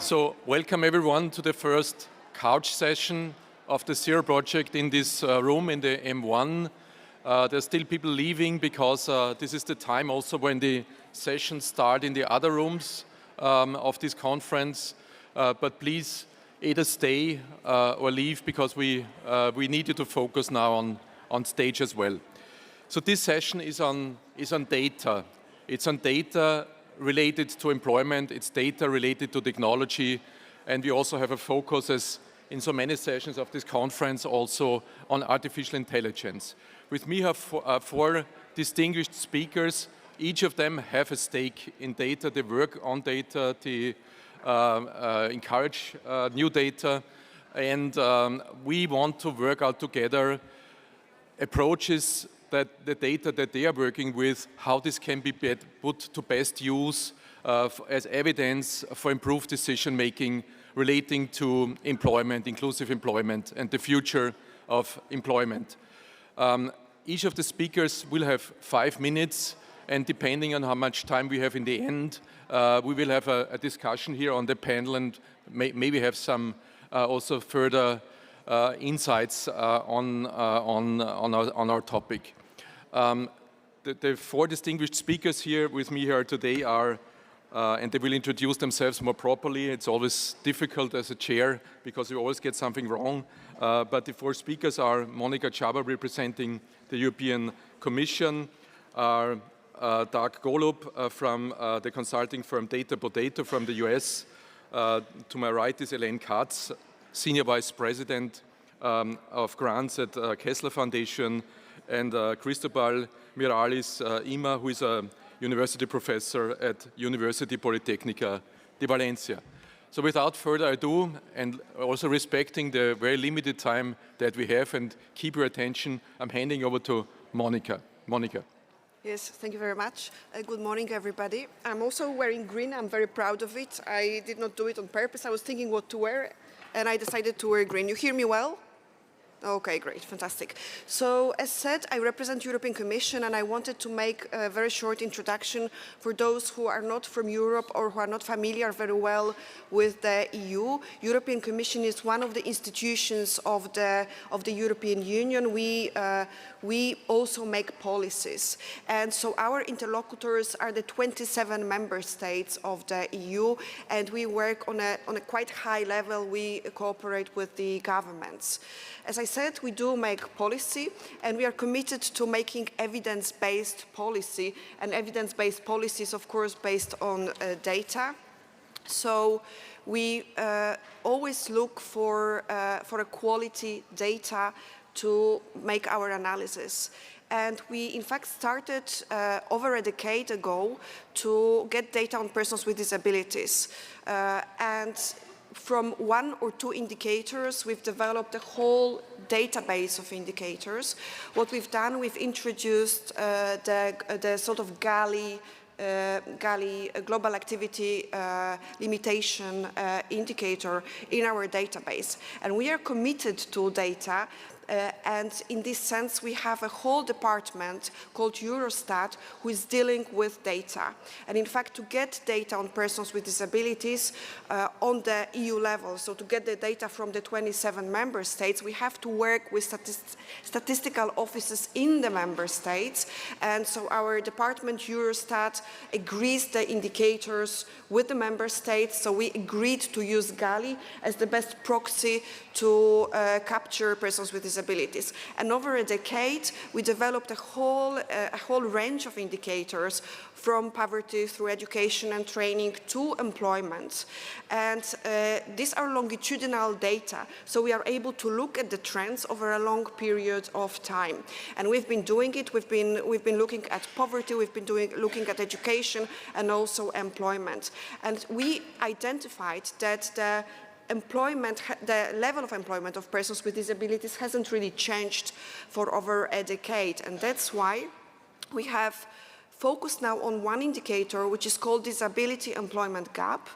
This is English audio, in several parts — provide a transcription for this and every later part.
So welcome everyone to the first couch session of the Zero Project in this room in the M1. There's still people leaving because this is the time also when the sessions start in the other rooms of this conference. But please either stay or leave because we need you to focus now on stage as well. So this session is on data. It's on data related to employment, it's data related to technology, and we also have a focus, as in so many sessions of this conference, also on artificial intelligence. With me have four distinguished speakers. Each of them have a stake in data, they work on data, they encourage new data, and we want to work out together approaches that the data that they are working with, how this can be put to best use as evidence for improved decision-making relating to employment, inclusive employment, and the future of employment. Each of the speakers will have 5 minutes, and depending on how much time we have in the end, we will have a discussion here on the panel and maybe have some also further insights on our topic. The four distinguished speakers here with me here today are, and they will introduce themselves more properly. It's always difficult as a chair because you always get something wrong. But the four speakers are Monika Chaba, representing the European Commission, Golub from the consulting firm Data Potato from the US. To my right is Elaine Katz, Senior Vice President of Grants at Kessler Foundation, and Cristóbal Miralles, IMA, who is a university professor at University POLITECNICA de Valencia. So without further ado, and also respecting the very limited time that we have, and keep your attention, I'm handing over to Monika. Monika. Yes, thank you very much. Good morning, everybody. I'm also wearing green. I'm very proud of it. I did not do it on purpose. I was thinking what to wear, and I decided to wear green. You hear me well? Okay, great, fantastic. So, as said, I represent European Commission, and I wanted to make a very short introduction for those who are not from Europe or who are not familiar very well with the EU. European Commission is one of the institutions of the European Union. We also make policies, and so our interlocutors are the 27 member states of the EU, and we work on a quite high level. We cooperate with the governments. As I said, we do make policy, and we are committed to making evidence-based policy, and evidence-based policy is, of course, based on data. So we always look for a quality data to make our analysis. And we, in fact, started over a decade ago to get data on persons with disabilities. And from one or two indicators, we've developed a whole database of indicators. What we've done, we've introduced the sort of GALI global activity limitation indicator in our database. And we are committed to data. And in this sense, we have a whole department called Eurostat who is dealing with data. And in fact, to get data on persons with disabilities on the EU level, so to get the data from the 27 member states, we have to work with statistical offices in the member states. And so our department, Eurostat, agrees the indicators with the member states. So we agreed to use GALI as the best proxy to capture persons with disabilities. And over a decade, we developed a whole range of indicators, from poverty through education and training to employment. And these are longitudinal data, so we are able to look at the trends over a long period of time. And we've been doing it. We've been looking at poverty. We've been looking at education and also employment. And we identified that the level of employment of persons with disabilities hasn't really changed for over a decade, and that's why we have focused now on one indicator which is called disability employment gap.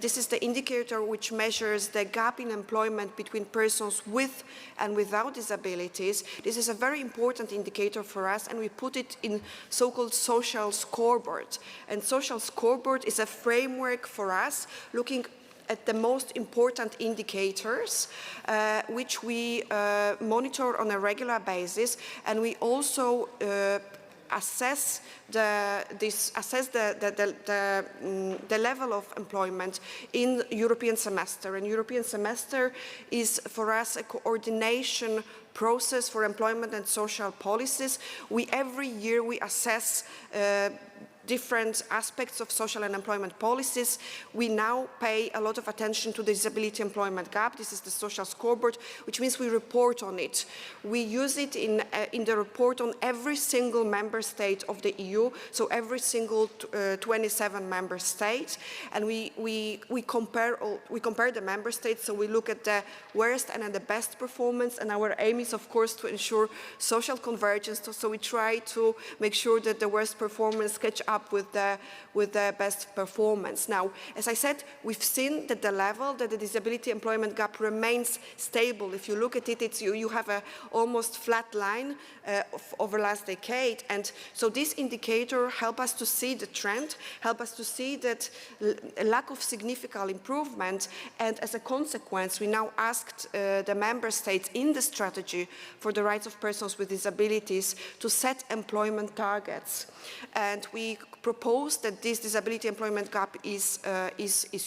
This is the indicator which measures the gap in employment between persons with and without disabilities. This is a very important indicator for us, and we put it in so-called social scoreboard. And social scoreboard is a framework for us looking at the most important indicators, which we monitor on a regular basis, and we also assess the level of employment in European semester. And European semester is for us a coordination process for employment and social policies. Every year we assess different aspects of social and employment policies. We now pay a lot of attention to the disability employment gap. This is the social scoreboard, which means we report on it. We use it in the report on every single member state of the EU, so every single 27 member states, and we compare the member states, so we look at the worst and the best performance, and our aim is, of course, to ensure social convergence, so we try to make sure that the worst performance catch up with the best performance. Now, as I said, we've seen that the disability employment gap remains stable. If you look at it, you have a almost flat line over last decade, and so this indicator help us to see the trend, help us to see that a lack of significant improvement, and as a consequence, we now asked the member states in the strategy for the rights of persons with disabilities to set employment targets. And we propose that this disability employment gap is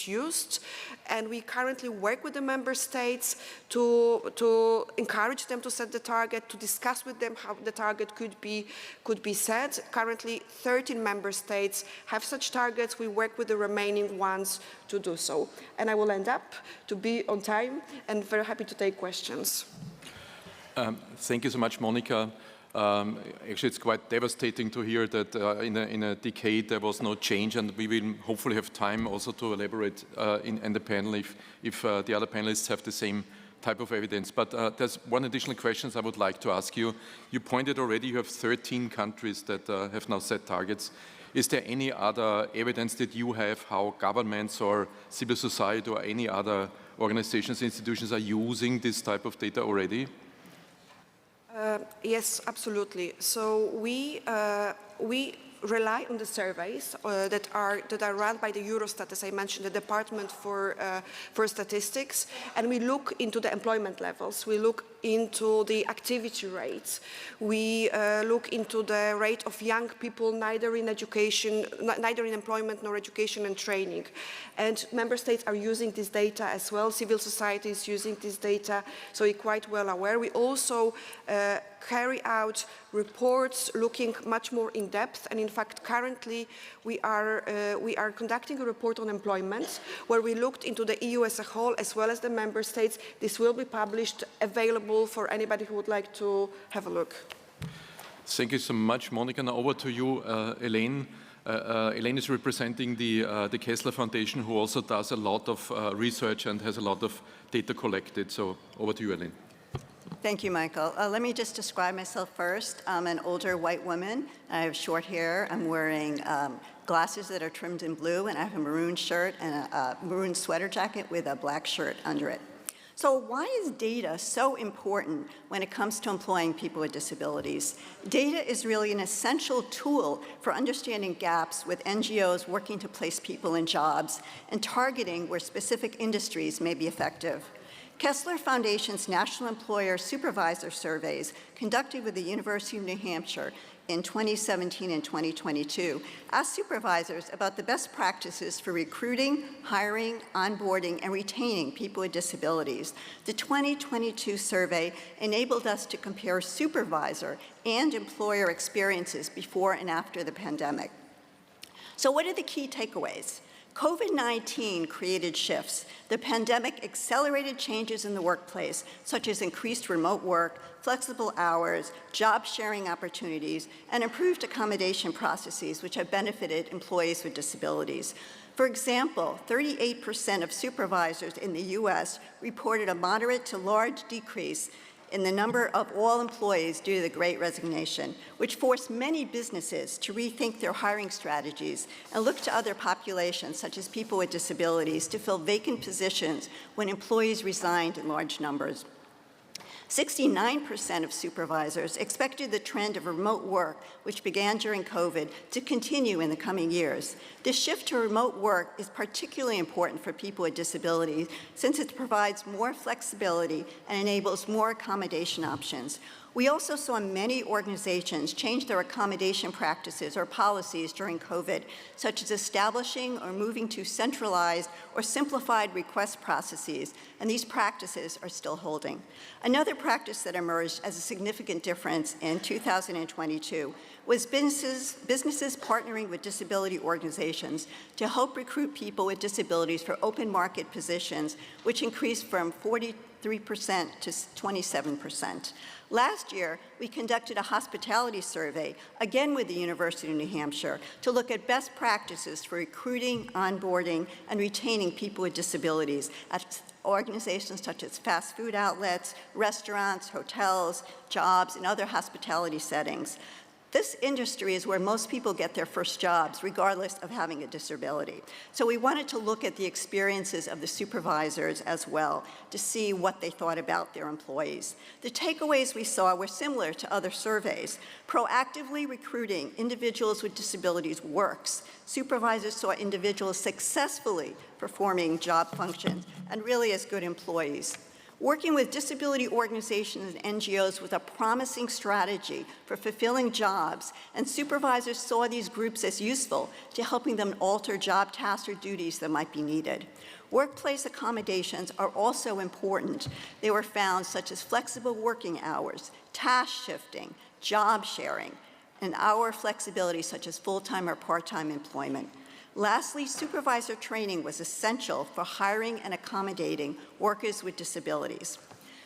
used, and we currently work with the member states to encourage them to set the target, to discuss with them how the target could be set. Currently, 13 member states have such targets. We work with the remaining ones to do so. And I will end up to be on time and very happy to take questions. Thank you so much, Monika. Actually, it's quite devastating to hear that in a decade there was no change, and we will hopefully have time also to elaborate in the panel if the other panelists have the same type of evidence. But there's one additional question I would like to ask you. You pointed already you have 13 countries that have now set targets. Is there any other evidence that you have how governments or civil society or any other organizations, institutions are using this type of data already? Yes, absolutely. So we rely on the surveys that are run by the Eurostat, as I mentioned, the Department for Statistics, and we look into the employment levels. We look into the activity rates. We look into the rate of young people neither in education, neither in employment nor education and training. And member states are using this data as well. Civil society is using this data, so we're quite well aware. We also carry out reports looking much more in depth, and in fact currently we are conducting a report on employment where we looked into the EU as a whole as well as the member states. This will be published, available for anybody who would like to have a look. Thank you so much, Monika. Now over to you, Elaine. Elaine is representing the Kessler Foundation, who also does a lot of research and has a lot of data collected. So over to you, Elaine. Thank you, Michael. Let me just describe myself first. I'm an older white woman. I have short hair. I'm wearing glasses that are trimmed in blue, and I have a maroon shirt and a maroon sweater jacket with a black shirt under it. So why is data so important when it comes to employing people with disabilities? Data is really an essential tool for understanding gaps with NGOs working to place people in jobs and targeting where specific industries may be effective. Kessler Foundation's National Employer Supervisor Surveys, conducted with the University of New Hampshire in 2017 and 2022, asked supervisors about the best practices for recruiting, hiring, onboarding, and retaining people with disabilities. The 2022 survey enabled us to compare supervisor and employer experiences before and after the pandemic. So what are the key takeaways? COVID-19 created shifts. The pandemic accelerated changes in the workplace, such as increased remote work, flexible hours, job sharing opportunities, and improved accommodation processes, which have benefited employees with disabilities. For example, 38% of supervisors in the US reported a moderate to large decrease in the number of all employees due to the Great Resignation, which forced many businesses to rethink their hiring strategies and look to other populations, such as people with disabilities, to fill vacant positions when employees resigned in large numbers. 69% of supervisors expected the trend of remote work, which began during COVID, to continue in the coming years. This shift to remote work is particularly important for people with disabilities since it provides more flexibility and enables more accommodation options. We also saw many organizations change their accommodation practices or policies during COVID, such as establishing or moving to centralized or simplified request processes, and these practices are still holding. Another practice that emerged as a significant difference in 2022 was businesses partnering with disability organizations to help recruit people with disabilities for open market positions, which increased from 43% to 27%. Last year, we conducted a hospitality survey, again with the University of New Hampshire, to look at best practices for recruiting, onboarding, and retaining people with disabilities at organizations such as fast food outlets, restaurants, hotels, jobs, and other hospitality settings. This industry is where most people get their first jobs, regardless of having a disability. So we wanted to look at the experiences of the supervisors as well to see what they thought about their employees. The takeaways we saw were similar to other surveys. Proactively recruiting individuals with disabilities works. Supervisors saw individuals successfully performing job functions and really as good employees. Working with disability organizations and NGOs was a promising strategy for fulfilling jobs, and supervisors saw these groups as useful to helping them alter job tasks or duties that might be needed. Workplace accommodations are also important. They were found such as flexible working hours, task shifting, job sharing, and hour flexibility such as full-time or part-time employment. Lastly, supervisor training was essential for hiring and accommodating workers with disabilities.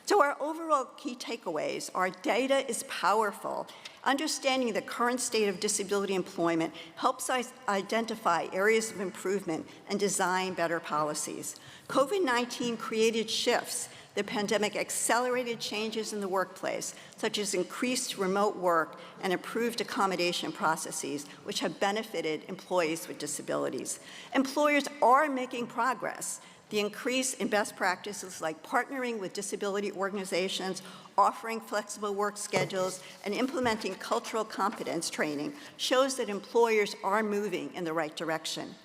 So our overall key takeaways are data is powerful. Understanding the current state of disability employment helps us identify areas of improvement and design better policies. COVID-19 created shifts. The pandemic accelerated changes in the workplace, such as increased remote work and improved accommodation processes, which have benefited employees with disabilities. Employers are making progress. The increase in best practices like partnering with disability organizations, offering flexible work schedules, and implementing cultural competence training shows that employers are moving in the right direction.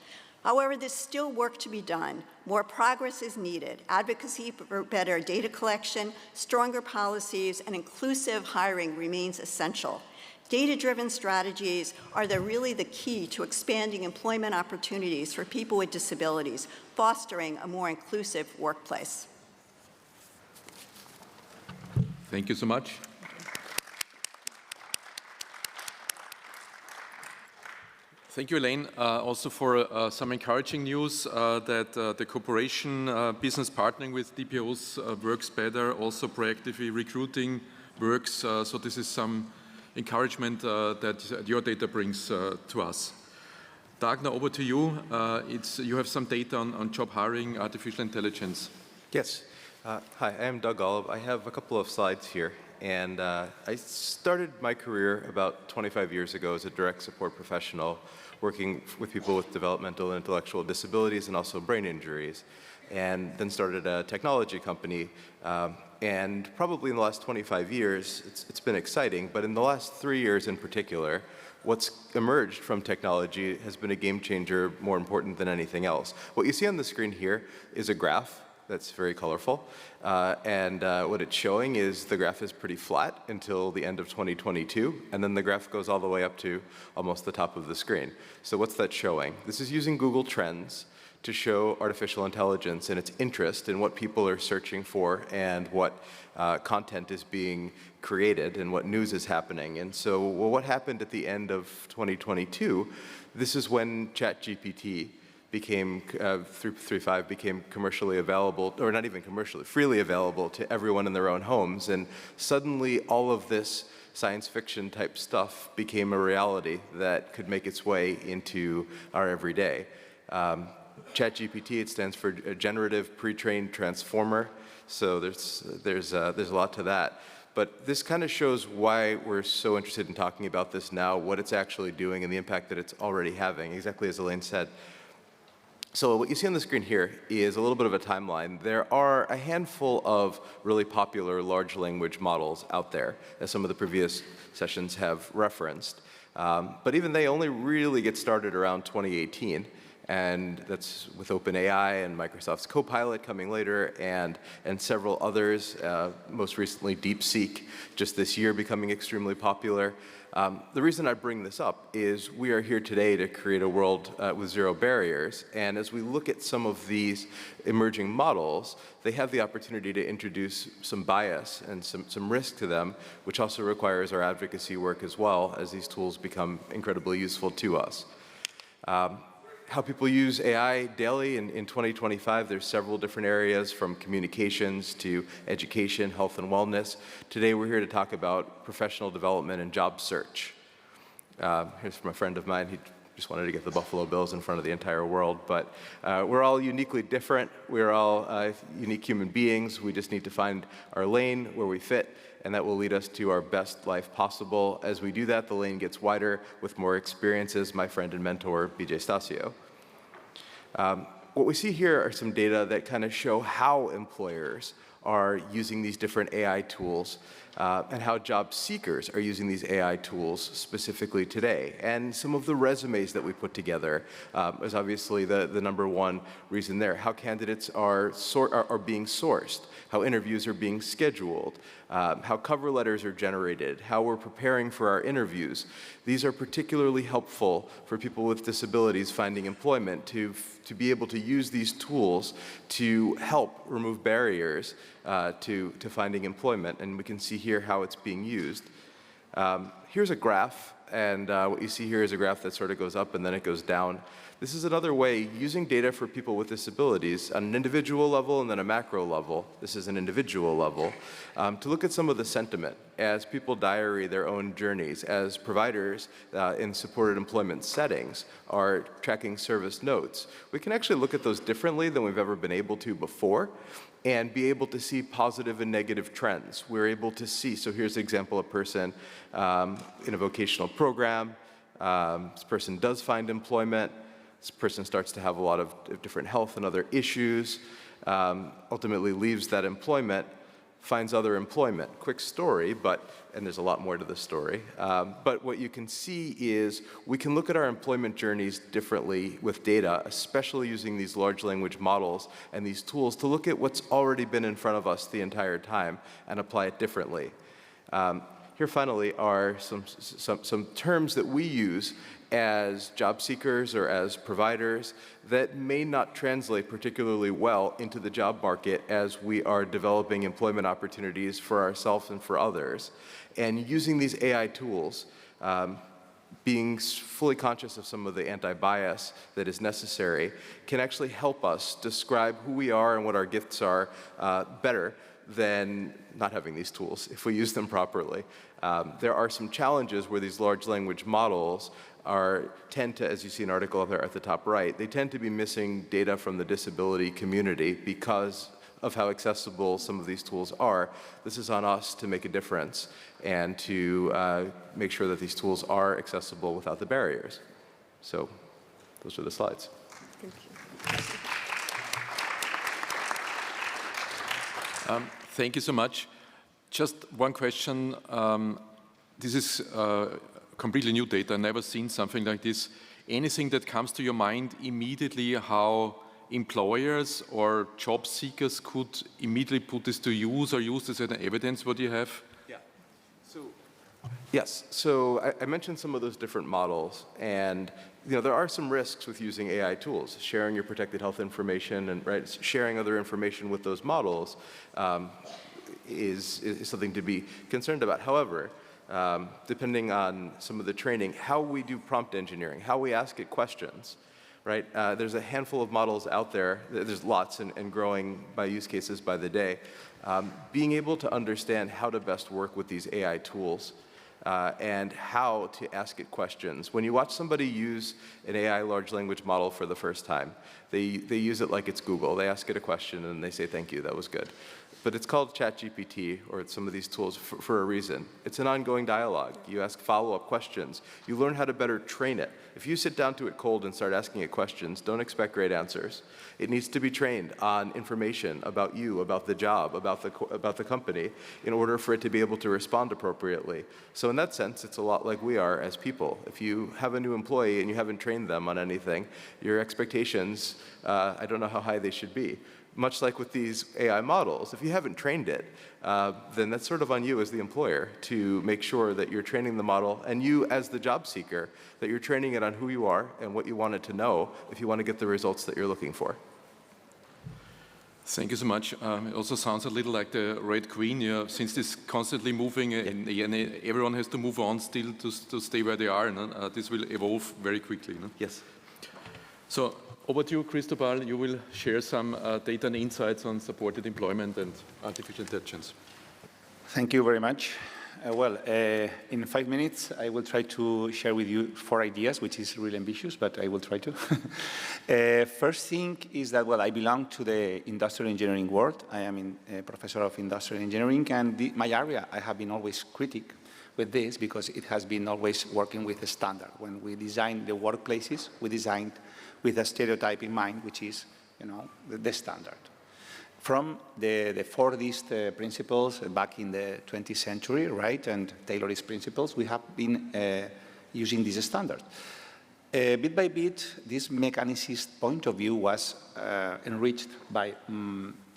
However, there's still work to be done. More progress is needed. Advocacy for better data collection, stronger policies, and inclusive hiring remains essential. Data-driven strategies are really the key to expanding employment opportunities for people with disabilities, fostering a more inclusive workplace. Thank you so much. Thank you, Elaine, also for some encouraging news that the cooperation business partnering with DPOs works better, also proactively recruiting works. So this is some encouragement that your data brings to us. Dagner, over to you. You have some data on job hiring, artificial intelligence. Yes. Hi, I am Doug Golub. I have a couple of slides here. And I started my career about 25 years ago as a direct support professional, working with people with developmental and intellectual disabilities and also brain injuries, and then started a technology company. And probably in the last 25 years, it's been exciting, but in the last 3 years in particular, what's emerged from technology has been a game changer more important than anything else. What you see on the screen here is a graph that's very colorful. And what it's showing is the graph is pretty flat until the end of 2022, and then the graph goes all the way up to almost the top of the screen. So what's that showing? This is using Google Trends to show artificial intelligence and its interest in what people are searching for and what content is being created and what news is happening. And so what happened at the end of 2022, this is when ChatGPT became, 3.5 became commercially available, or not even commercially, freely available to everyone in their own homes. And suddenly all of this science fiction type stuff became a reality that could make its way into our everyday. ChatGPT, it stands for Generative Pre-trained Transformer. So there's a lot to that. But this kind of shows why we're so interested in talking about this now, what it's actually doing and the impact that it's already having, exactly as Elaine said. So what you see on the screen here is a little bit of a timeline. There are a handful of really popular large language models out there, as some of the previous sessions have referenced. But even they only really get started around 2018. And that's with OpenAI and Microsoft's Copilot coming later, and several others, most recently DeepSeek, just this year becoming extremely popular. The reason I bring this up is we are here today to create a world with zero barriers, and as we look at some of these emerging models, they have the opportunity to introduce some bias and some risk to them, which also requires our advocacy work as well, as these tools become incredibly useful to us. How people use AI daily in 2025, there's several different areas, from communications to education, health and wellness. Today we're here to talk about professional development and job search. Here's from a friend of mine. He just wanted to get the Buffalo Bills in front of the entire world. But we're all uniquely different. We're all unique human beings. We just need to find our lane where we fit, and that will lead us to our best life possible. As we do that, the lane gets wider with more experiences. My friend and mentor, BJ Stasio. What we see here are some data that kind of show how employers are using these different AI tools and how job seekers are using these AI tools specifically today. And some of the resumes that we put together is obviously the number one reason there. How candidates are being sourced, how interviews are being scheduled, how cover letters are generated, how we're preparing for our interviews. These are particularly helpful for people with disabilities finding employment, to be able to use these tools to help remove barriers to finding employment. And we can see here how it's being used. Here's a graph, and what you see here is a graph that sort of goes up and then it goes down. This is another way, using data for people with disabilities on an individual level and then a macro level, this is an individual level, to look at some of the sentiment as people diary their own journeys, as providers in supported employment settings are tracking service notes. We can actually look at those differently than we've ever been able to before, and be able to see positive and negative trends. We're able to see, so here's an example of a person in a vocational program. This person does find employment. This person starts to have a lot of different health and other issues, ultimately leaves that employment, finds other employment. Quick story, and there's a lot more to the story. But what you can see is we can look at our employment journeys differently with data, especially using these large language models and these tools to look at what's already been in front of us the entire time and apply it differently. Here finally are some terms that we use as job seekers or as providers that may not translate particularly well into the job market as we are developing employment opportunities for ourselves and for others. And using these AI tools, being fully conscious of some of the anti-bias that is necessary, can actually help us describe who we are and what our gifts are better than not having these tools if we use them properly. There are some challenges where these large language models tend to, as you see an article up there at the top right, they tend to be missing data from the disability community because of how accessible some of these tools are. This is on us to make a difference and to make sure that these tools are accessible without the barriers. So those are the slides. Thank you. Thank you so much. Just one question. This is completely new data. I've never seen something like this. Anything that comes to your mind immediately how employers or job seekers could immediately put this to use or use this as an evidence? What do you have? Yeah. Yes. So I mentioned some of those different models, and there are some risks with using AI tools. Sharing your protected health information and sharing other information with those models is something to be concerned about. However, depending on some of the training, how we do prompt engineering, how we ask it questions, right? There's a handful of models out there. There's lots and growing by use cases by the day. Being able to understand how to best work with these AI tools and how to ask it questions. When you watch somebody use an AI large language model for the first time, they use it like it's Google. They ask it a question and they say, thank you, that was good. But it's called ChatGPT, or it's some of these tools for a reason. It's an ongoing dialogue. You ask follow-up questions. You learn how to better train it. If you sit down to it cold and start asking it questions, don't expect great answers. It needs to be trained on information about you, about the job, about the company, in order for it to be able to respond appropriately. So in that sense, it's a lot like we are as people. If you have a new employee and you haven't trained them on anything, your expectations, I don't know how high they should be. Much like with these AI models, if you haven't trained it, then that's sort of on you as the employer to make sure that you're training the model, and you as the job seeker, that you're training it on who you are and what you want it to know if you want to get the results that you're looking for. Thank you so much. It also sounds a little like the Red Queen. Since this constantly moving, and everyone has to move on still to stay where they are, this will evolve very quickly. Yes. So over to you, Cristóbal. You will share some data and insights on supported employment and artificial intelligence. Thank you very much. In 5 minutes, I will try to share with you 4 ideas, which is really ambitious, but I will try to. First thing is that, I belong to the industrial engineering world. I am a professor of industrial engineering, and my area, I have been always critic with this because it has been always working with a standard. When we design the workplaces, we designed with a stereotype in mind, which is, the standard. From the Fordist principles back in the 20th century, right, and Taylorist principles, we have been using this standard. Bit by bit, this mechanicist point of view was enriched by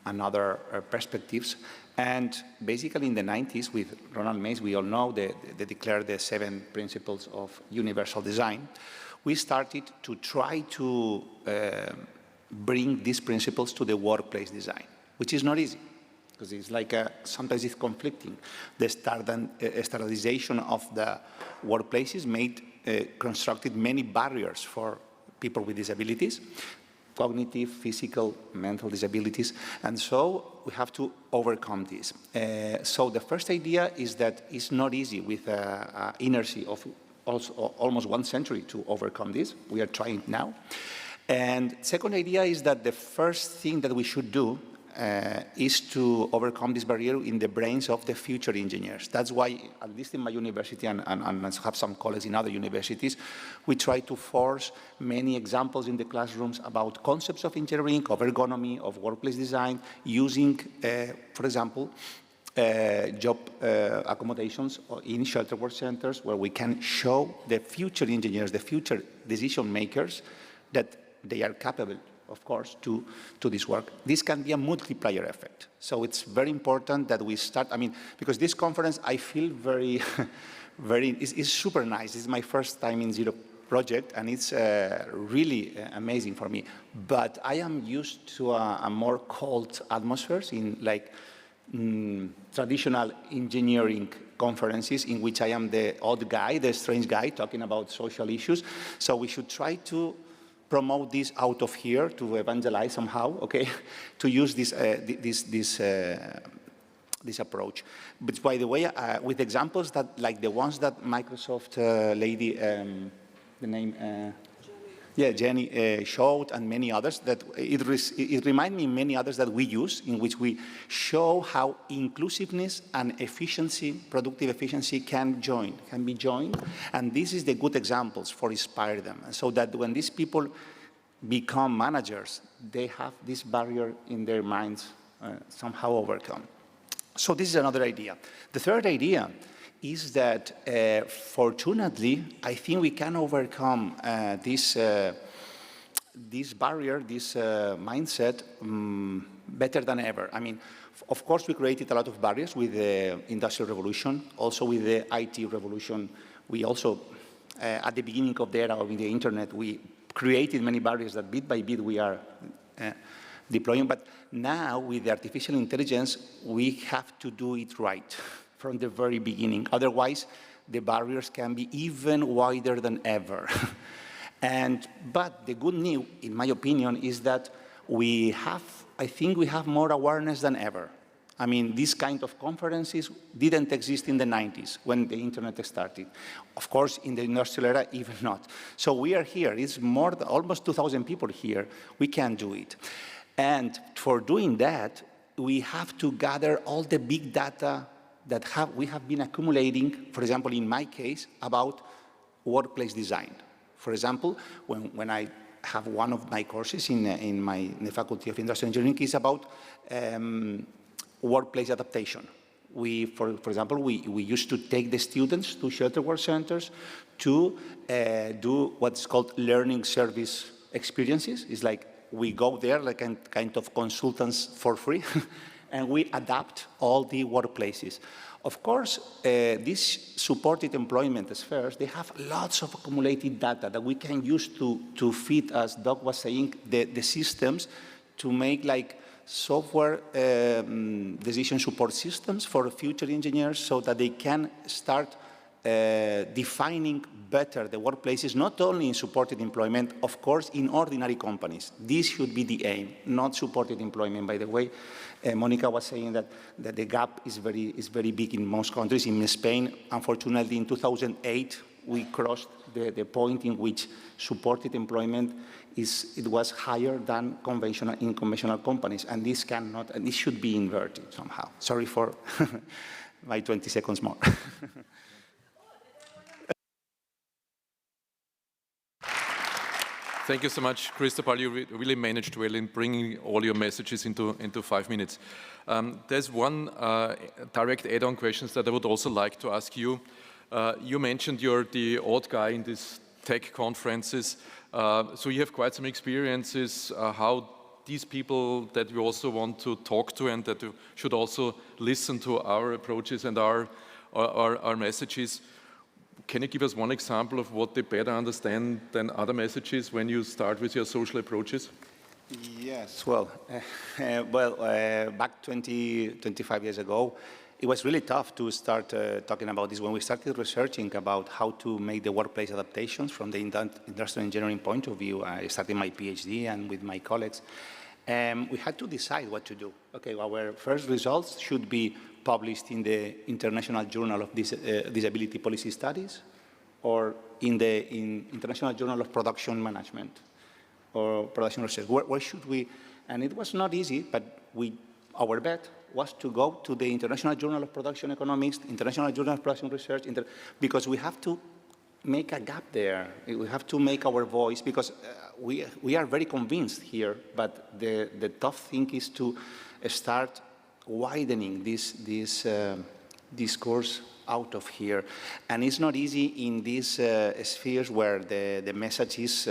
another perspectives. And basically in the 90s, with Ronald Mays, we all know they declared the 7 principles of universal design. We started to try to bring these principles to the workplace design, which is not easy, because it's like sometimes it's conflicting. The standardization of the workplaces constructed many barriers for people with disabilities, cognitive, physical, mental disabilities, and so we have to overcome this. So the first idea is that it's not easy with inertia of also almost 1 century to overcome this. We are trying now. And second idea is that the first thing that we should do is to overcome this barrier in the brains of the future engineers. That's why, at least in my university, and I have some colleagues in other universities, we try to force many examples in the classrooms about concepts of engineering, of ergonomy, of workplace design, using, for example, job accommodations in shelter work centers, where we can show the future engineers, the future decision makers, that they are capable, of course, to this work. This can be a multiplier effect. So it's very important that we start, because this conference, I feel very, it's super nice. This is my first time in Zero Project, and it's really amazing for me. But I am used to a more cold atmospheres in traditional engineering conferences in which I am the odd guy, the strange guy talking about social issues. So we should try to promote this out of here, to evangelize somehow, okay, to use this approach. But by the way, with examples that, like the ones that Microsoft lady, the name, Jenny showed, and many others, that it reminds me many others that we use, in which we show how inclusiveness and efficiency, productive efficiency can be joined, and this is the good examples for inspire them, so that when these people become managers, they have this barrier in their minds somehow overcome. So this is another idea. The third idea is that, fortunately, I think we can overcome this barrier, this mindset, better than ever. Of course, we created a lot of barriers with the Industrial Revolution, also with the IT revolution. We also, at the beginning of the era of the internet, we created many barriers that bit by bit we are deploying. But now, with the artificial intelligence, we have to do it right from the very beginning. Otherwise, the barriers can be even wider than ever. But the good news, in my opinion, is that I think we have more awareness than ever. I mean, these kind of conferences didn't exist in the 90s when the internet started. Of course, in the industrial era, even not. So we are here. It's more than almost 2,000 people here. We can do it. And for doing that, we have to gather all the big data that we have been accumulating, for example, in my case, about workplace design. For example, when I have one of my courses in the Faculty of Industrial Engineering is about workplace adaptation. For example, we used to take the students to shelter work centers to do what's called learning service experiences. It's like we go there like kind of consultants for free, and we adapt all the workplaces. Of course, these supported employment spheres, they have lots of accumulated data that we can use to feed, as Doug was saying, the systems to make like software decision support systems for future engineers so that they can start defining better the workplaces, not only in supported employment, of course, in ordinary companies. This should be the aim, not supported employment. By the way, Monika was saying that the gap is very big in most countries. In Spain, unfortunately, in 2008, we crossed the point in which supported employment it was higher than in conventional companies, and this should be inverted somehow. Sorry for my 20 seconds more. Thank you so much, Cristóbal. You really managed well in bringing all your messages into 5 minutes. There's one direct add-on question that I would also like to ask you. You mentioned you're the odd guy in these tech conferences, so you have quite some experiences how these people that we also want to talk to and that you should also listen to our approaches and our messages. Can you give us one example of what they better understand than other messages when you start with your social approaches? Yes, well, back 25 years ago, it was really tough to start talking about this. When we started researching about how to make the workplace adaptations from the industrial engineering point of view, I started my PhD and with my colleagues, we had to decide what to do. Okay, our first results should be published in the International Journal of Disability Policy Studies or in the International Journal of Production Management or Production Research. Where should we? And it was not easy, but our bet was to go to the International Journal of Production Economics, International Journal of Production Research, because we have to make a gap there. We have to make our voice, because we are very convinced here, but the tough thing is to start widening this discourse out of here. And it's not easy in these spheres where the message is,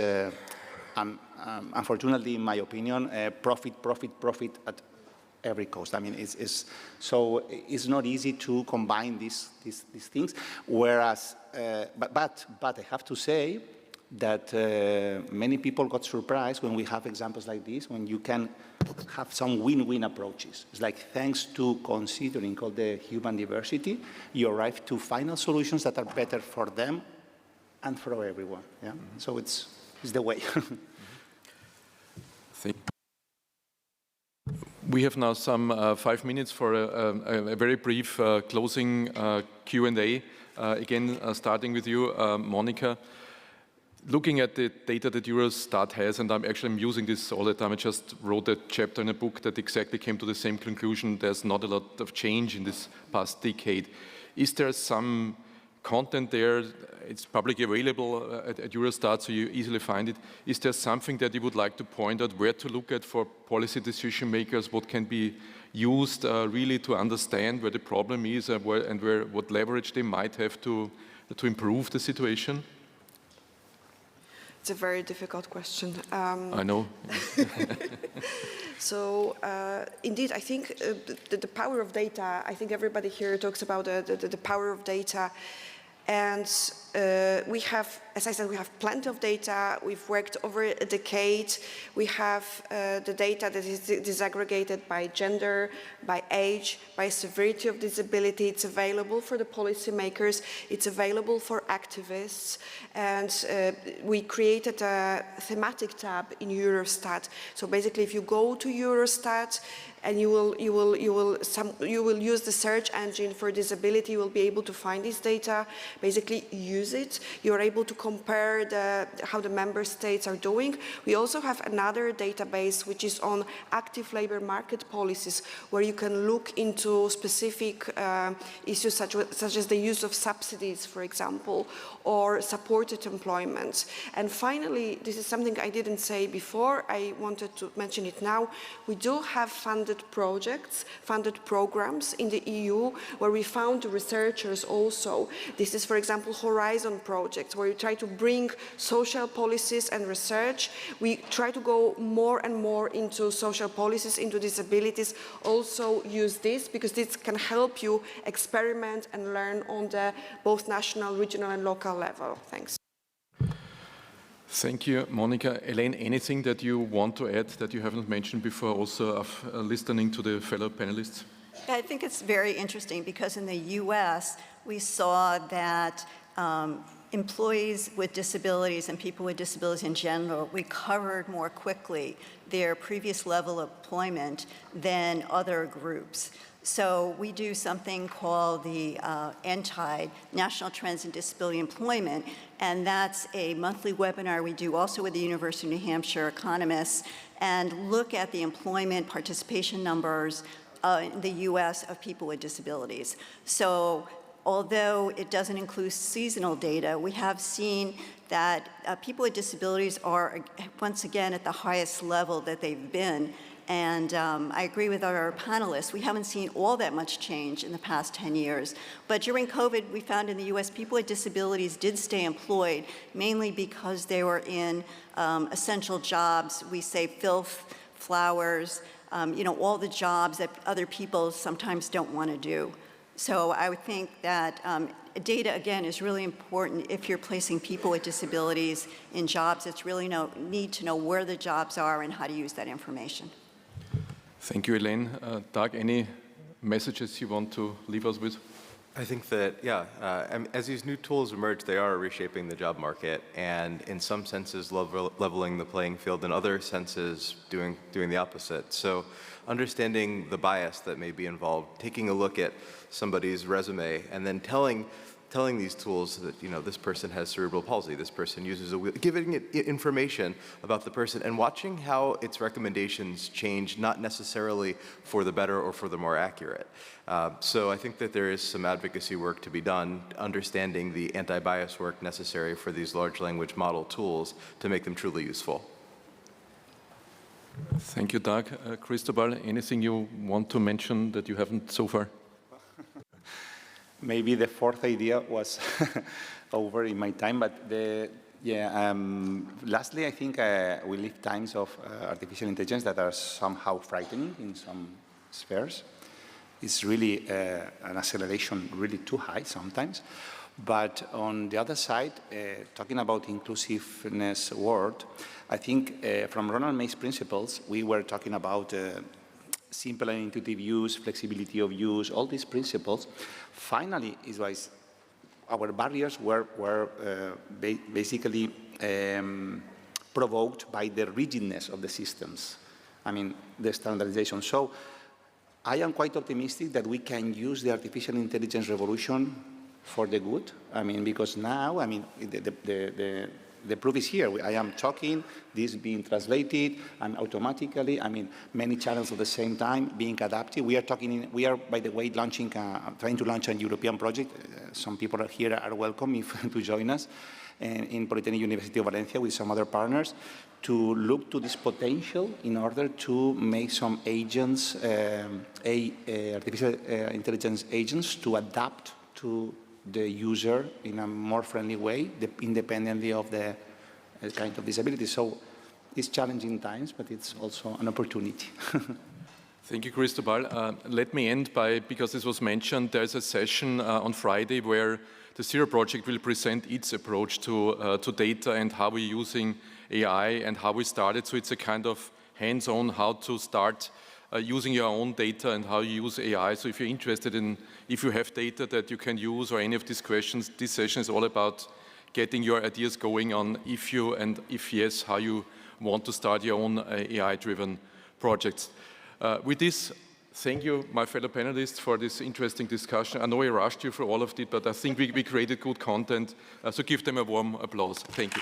unfortunately, in my opinion, profit at every cost. I mean, so it's not easy to combine these things. Whereas, but I have to say that many people got surprised when we have examples like this, when you can have some win-win approaches. It's like, thanks to considering all the human diversity, you arrive to final solutions that are better for them and for everyone. Yeah. Mm-hmm. So it's the way. We have now some 5 minutes for a very brief closing Q&A. Again, starting with you, Monika. Looking at the data that Eurostat has, and I'm using this all the time, I just wrote a chapter in a book that exactly came to the same conclusion. There's not a lot of change in this past decade. Is there some content there? It's publicly available at Eurostat, so you easily find it. Is there something that you would like to point out, where to look at for policy decision makers, what can be used really to understand where the problem is and what leverage they might have to improve the situation? It's a very difficult question. I know. So, indeed, I think the power of data, I think everybody here talks about the power of data. And we have as I said, we have plenty of data. We've worked over a decade. We have the data that is disaggregated by gender, by age, by severity of disability. It's available for the policymakers. It's available for activists. And we created a thematic tab in Eurostat. So basically, if you go to Eurostat, and you will use the search engine for disability, you will be able to find this data, basically use it. You're able to compare how the member states are doing. We also have another database which is on active labor market policies, where you can look into specific issues such as the use of subsidies, for example, or supported employment. And finally, this is something I didn't say before, I wanted to mention it now. We do have funded projects, funded programs in the EU where we found researchers also. This is, for example, Horizon project, where you try to bring social policies and research. We try to go more and more into social policies, into disabilities. Also use this because this can help you experiment and learn on the both national, regional and local level. Thanks. Thank you, Monika. Elaine, anything that you want to add that you haven't mentioned before, also of listening to the fellow panelists? I think it's very interesting because in the US, we saw that employees with disabilities and people with disabilities in general recovered more quickly their previous level of employment than other groups. So we do something called the NTIDE, National Trends in Disability Employment, and that's a monthly webinar we do also with the University of New Hampshire economists and look at the employment participation numbers in the US of people with disabilities. So although it doesn't include seasonal data, we have seen that people with disabilities are once again at the highest level that they've been. And I agree with our panelists. We haven't seen all that much change in the past 10 years. But during COVID, we found in the US, people with disabilities did stay employed, mainly because they were in essential jobs. We say filth, flowers, all the jobs that other people sometimes don't want to do. So I would think that data, again, is really important if you're placing people with disabilities in jobs. It's really need to know where the jobs are and how to use that information. Thank you, Elaine. Doug, any messages you want to leave us with? I think that, as these new tools emerge, they are reshaping the job market and in some senses leveling the playing field, in other senses doing the opposite. So understanding the bias that may be involved, taking a look at somebody's resume and then telling these tools that, this person has cerebral palsy, this person uses a wheel, giving it information about the person and watching how its recommendations change, not necessarily for the better or for the more accurate. So I think that there is some advocacy work to be done, understanding the anti-bias work necessary for these large language model tools to make them truly useful. Thank you, Doug. Cristóbal, anything you want to mention that you haven't so far? Maybe the fourth idea was over in my time, but lastly, I think we live times of artificial intelligence that are somehow frightening in some spheres. It's really an acceleration really too high sometimes. But on the other side, talking about inclusiveness word, I think from Ronald May's principles, we were talking about simple and intuitive use, flexibility of use, all these principles. Finally, our barriers were basically provoked by the rigidness of the systems. I mean, the standardization. So I am quite optimistic that we can use the artificial intelligence revolution for the good. I mean, because now, I mean, the proof is here. I am talking, this being translated, and automatically, I mean, many channels at the same time being adapted. We are, by the way, trying to launch a European project. Some people here are welcome to join us in Polytechnic University of Valencia with some other partners to look to this potential in order to make some agents, artificial intelligence agents, to adapt to the user in a more friendly way, independently of the kind of disability. So it's challenging times, but it's also an opportunity. Thank you, Cristóbal. Let me end by, because this was mentioned, there's a session on Friday where the Zero Project will present its approach to data and how we're using AI and how we started. So it's a kind of hands-on how to start using your own data and how you use AI. So if you're interested in, if you have data that you can use or any of these questions, this session is all about getting your ideas going on if you, and if yes, how you want to start your own AI-driven projects. With this, thank you, my fellow panelists, for this interesting discussion. I know I rushed you for all of it, but I think we created good content, so give them a warm applause. Thank you.